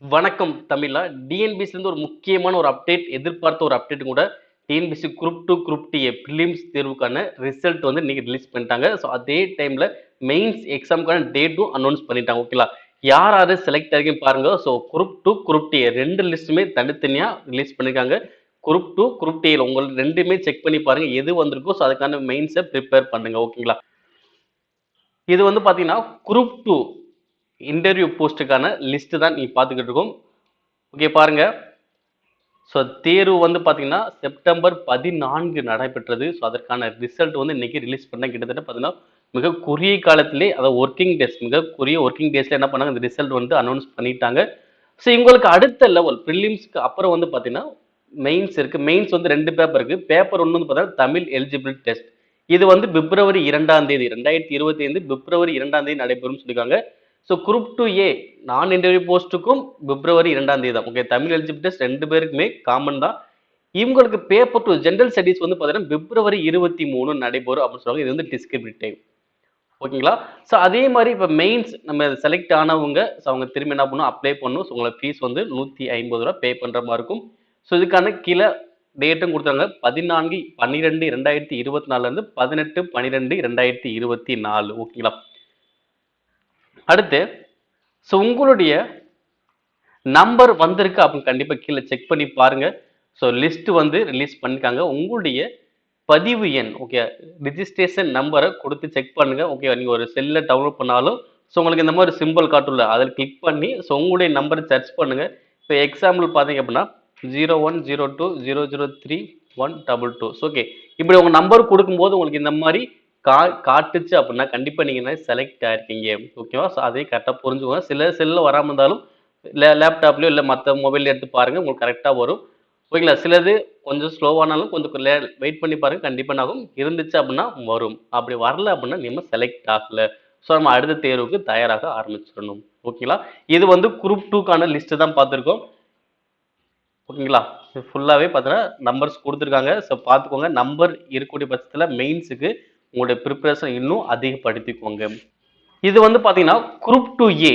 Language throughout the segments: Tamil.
வணக்கம் தமிழா. டிஎன்பிஎஸ்சிலேருந்து ஒரு முக்கியமான ஒரு அப்டேட், எதிர்பார்த்த ஒரு அப்டேட் கூட. டிஎன்பிஎஸ்சி குரூப் 2, குரூப் டிஏ பிலிம்ஸ் தேர்வுக்கான ரிசல்ட் வந்து இன்னைக்கு ரிலீஸ் பண்ணிட்டாங்க. ஸோ அதே டைம்ல மெயின்ஸ் எக்ஸாமுக்கான டேட்டும் அனௌன்ஸ் பண்ணிட்டாங்க. ஓகேங்களா? யார் யாரு செலக்ட் ஆகிருக்குன்னு பாருங்க. ஸோ குரூப் 2, குரூப் டிஏ 2 லிஸ்ட்டுமே தனித்தனியா ரிலீஸ் பண்ணிருக்காங்க. குரூப் 2, குரூப் டிஏல உங்களுக்கு 2மே செக் பண்ணி பாருங்க. எது வந்திருக்கோ ஸோ அதுக்கான மெயின்ஸை ப்ரிப்பேர் பண்ணுங்க. ஓகேங்களா? இது வந்து பார்த்தீங்கன்னா குரூப் 2 இன்டர்வியூ போஸ்ட்டுக்கான லிஸ்ட் தான் நீங்க பார்த்துக்கிட்டு இருக்கோம். ஓகே பாருங்க. ஸோ தேர்வு வந்து பார்த்தீங்கன்னா செப்டம்பர் 14 நடைபெற்றது. ஸோ அதற்கான ரிசல்ட் வந்து இன்னைக்கு ரிலீஸ் பண்ண கிட்டத்தட்ட பார்த்தீங்கன்னா மிக குறுகிய காலத்திலே அதாவது ஒர்க்கிங் டேஸ் மிக குறுகிய ஒர்க்கிங் டேஸ்ல என்ன பண்ணாங்க இந்த ரிசல்ட் வந்து அனௌன்ஸ் பண்ணிட்டாங்க. ஸோ இவங்களுக்கு அடுத்த லெவல் ப்ரிலிம்ஸ்க்கு அப்புறம் வந்து பார்த்தீங்கன்னா மெயின்ஸ் இருக்கு. மெயின்ஸ் வந்து 2 பேப்பர் இருக்கு. பேப்பர் 1 வந்து பார்த்தீங்கன்னா தமிழ் எலிஜிபிள் டெஸ்ட். இது வந்து பிப்ரவரி 2ஆம் தேதி 2025 பிப்ரவரி 2ஆம் தேதி நடைபெறும்னு சொல்லியிருக்காங்க. ஸோ குரூப் 2A நான் இன்டர்வியூ போஸ்ட்டுக்கும் பிப்ரவரி 2ஆம் தேதி தான். ஓகே தமிழ் எலிஜிபிள் டெஸ்ட் 2 பேருக்குமே காமன் தான். இவங்களுக்கு பேப்பர் 2 ஜெனரல் ஸ்டடீஸ் வந்து பார்த்தீங்கன்னா பிப்ரவரி 23 நடைபெறும் அப்படின்னு சொல்லுவாங்க. இது வந்து டிஸ்கிரிப்டிவ் டைம். ஓகேங்களா? ஸோ அதே மாதிரி இப்போ மெயின்ஸ் நம்ம செலக்ட் ஆனவங்க ஸோ அவங்க திரும்பி என்ன பண்ணணும் அப்ளை பண்ணணும். ஸோ உங்களுக்கு ஃபீஸ் வந்து ரூ. 150 பே பண்ணுற மாதிரி இருக்கும். ஸோ இதுக்கான கீழே டேட்டும் கொடுத்தாங்க 14/12/2024 18/12/2024. ஓகேங்களா? அடுத்து ஸோ உங்களுடைய நம்பர் வந்திருக்கு அப்படின்னு கண்டிப்பா கீழே செக் பண்ணி பாருங்க. ஸோ லிஸ்ட் வந்து ரிலீஸ் பண்ணிருக்காங்க. உங்களுடைய பதிவு எண் ஓகே ரிஜிஸ்ட்ரேஷன் நம்பரை கொடுத்து செக் பண்ணுங்க. ஓகே நீங்க ஒரு செல்ல டவுன்லோட் பண்ணாலும் ஸோ உங்களுக்கு இந்த மாதிரி சிம்பிள் காட்டும்ல அதில் கிளிக் பண்ணி ஸோ உங்களுடைய நம்பரை சர்ச் பண்ணுங்க. இப்போ எக்ஸாம்பிள் பார்த்தீங்க அப்படின்னா 0102003122. ஓகே இப்படி உங்க நம்பர் கொடுக்கும்போது உங்களுக்கு இந்த மாதிரி காட்டுச்சு அப்படின்னா கண்டிப்பா நீங்க செலக்ட் ஆயிருக்கீங்க. ஓகேவா? ஸோ அதையும் கரெக்டாக புரிஞ்சுக்கோங்க. சில செல்ல வராமல் இருந்தாலும் லேப்டாப்லயோ இல்லை மற்ற மொபைல் எடுத்து பாருங்க உங்களுக்கு கரெக்டாக வரும். ஓகேங்களா? சிலது கொஞ்சம் ஸ்லோவானாலும் கொஞ்சம் வெயிட் பண்ணி பாருங்க கண்டிப்பா ஆகும். இருந்துச்சு அப்படின்னா வரும். அப்படி வரல அப்படின்னா நம்ம செலக்ட் ஆகல. ஸோ நம்ம அடுத்த தேர்வுக்கு தயாராக ஆரம்பிச்சிடணும். ஓகேங்களா? இது வந்து குரூப் 2க்கான லிஸ்ட் தான் பார்த்துருக்கோம். ஓகேங்களா? ஃபுல்லாவே பார்த்தீங்கன்னா நம்பர்ஸ் கொடுத்துருக்காங்க. ஸோ பார்த்துக்கோங்க. நம்பர் இருக்கக்கூடிய பட்சத்தில் மெயின்ஸுக்கு உங்களுடைய ப்ரிப்பரேஷன் இன்னும் அதிகப்படுத்திக்கோங்க. இது வந்து பார்த்தீங்கன்னா குரூப் 2A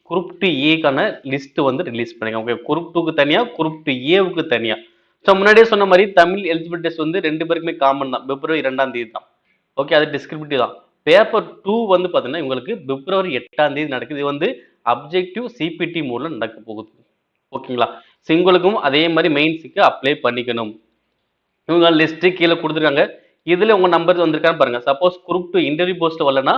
குரூப் 2Aக்கான லிஸ்ட் வந்து ரிலீஸ் பண்ணிருக்காங்க. ஓகே குரூப் 2க்கு தனியா குரூப் 2Aவுக்கு தனியா. ஸோ முன்னாடியே சொன்ன மாதிரி தமிழ் எலிஜிபிள் டெஸ்ட் வந்து 2 பேருக்குமே காமன் தான். பிப்ரவரி 2ஆம் தேதி தான். ஓகே அது டிஸ்கிரிப்டிவ் தான். பேப்பர் 2 வந்து பார்த்தீங்கன்னா இவங்களுக்கு பிப்ரவரி 8ஆம் தேதி நடக்குது. இது வந்து அப்ஜெக்டிவ் சிபிடி மோட்ல நடக்க போகுது. ஓகேங்களா? ஸோ உங்களுக்கும் அதே மாதிரி மெயின்ஸுக்கு அப்ளை பண்ணிக்கணும். இவங்க லிஸ்ட் கீழே கொடுத்துருக்காங்க. இதுல உங்க நம்பர் வந்திருக்கான்னு பாருங்க. சப்போஸ் குரூப் 2 இன்டர்வியூ போஸ்ட் வரலன்னா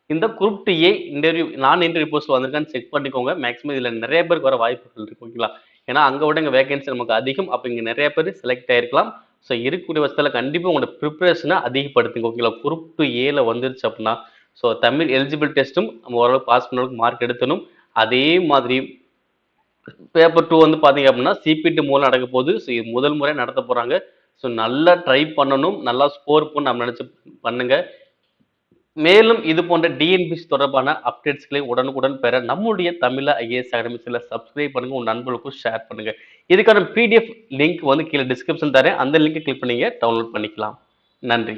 இந்த குரூப் 2A இன்டர்வியூ நான் இன்டர்வியூ போஸ்ட் வந்திருக்கான்னு செக் பண்ணிக்கோங்க. மேக்ஸிமம் இதுல நிறைய பேருக்கு வர வாய்ப்புகள் இருக்கு. ஓகேங்களா? ஏன்னா அங்க விட இங்க வேகன்சி நமக்கு அதிகம். அப்ப இங்க நிறைய பேர் செலக்ட் ஆயிருக்கலாம். ஸோ இருக்கக்கூடிய பட்சத்தில் கண்டிப்பா உங்களோட ப்ரிப்பரேஷனை அதிகப்படுத்துங்க. ஓகேங்களா? குரூப் 2Aல வந்துருச்சு அப்படின்னா ஸோ தமிழ் எலிஜிபிள் டெஸ்ட்டும் நம்ம ஓரளவுக்கு பாஸ் பண்ண மார்க் எடுத்தணும். அதே மாதிரி பேப்பர் 2 வந்து பார்த்தீங்க அப்படின்னா சிபிடி மூலம் நடக்க போகுது. ஸோ இது முதல் முறை நடத்த போறாங்க. ஸோ நல்லா ட்ரை பண்ணணும். நல்லா ஸ்கோர் பண்ண நம்ம நினைச்சு பண்ணுங்க. மேலும் இது போன்ற டிஎன்பிஎஸ்சி தொடர்பான அப்டேட்ஸ்களை உடனுக்குடன் பெற நம்முடைய தமிழா ஐஏஎஸ் அகாடமிஸ்ல சப்ஸ்கிரைப் பண்ணுங்க. உங்க நண்பர்களுக்கும் ஷேர் பண்ணுங்க. இதுக்கான பிடிஎஃப் லிங்க் வந்து கீழே டிஸ்கிரிப்ஷன் தரேன். அந்த லிங்கை கிளிக் பண்ணி டவுன்லோட் பண்ணிக்கலாம். நன்றி.